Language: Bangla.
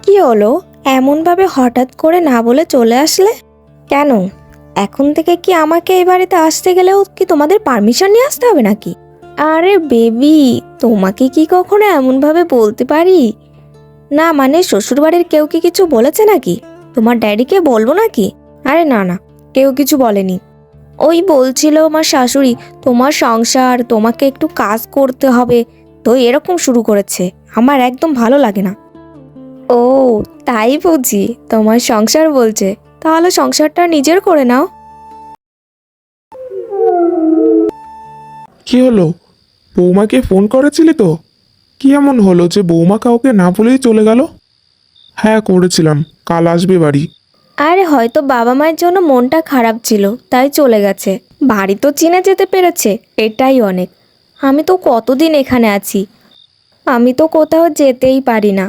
কি হলো? এমনভাবে হঠাৎ করে না বলে চলে আসলে কেন? এখন থেকে কি আমাকে এই বাড়িতে আসতে গেলেও কি তোমাদের পারমিশন নিয়ে আসতে হবে নাকি? আরে বেবি, তোমাকে কি কখনো এমনভাবে বলতে পারি? না মানে শ্বশুরবাড়ির কেউ কি কিছু বলেছে নাকি? তোমার ড্যাডিকে বলবো নাকি? আরে না না, কেউ কিছু বলেনি। ওই বলছিল আমার শাশুড়ি, তোমার সংসার, তোমাকে একটু কাজ করতে হবে, তো এরকম শুরু করেছে। আমার একদম ভালো লাগে না। ও, তাই বুঝি? তোমার সংসার বলছে, তাহলে সংসারটা নিজের করে নাও। কি হলো? বৌমাকে ফোন করেছিলি তো? কি এমন হলো যে বৌমা কাউকে না বলেই চলে গেল? হ্যাঁ করেছিলাম, কাল আসবে বাড়ি। আরে হয়তো বাবা মায়ের জন্য মনটা খারাপ ছিল, তাই চলে গেছে। বাড়ি তো চিনে যেতে পেরেছে, এটাই অনেক। আমি তো কতদিন এখানে আছি, আমি তো কোথাও যেতেই পারি না।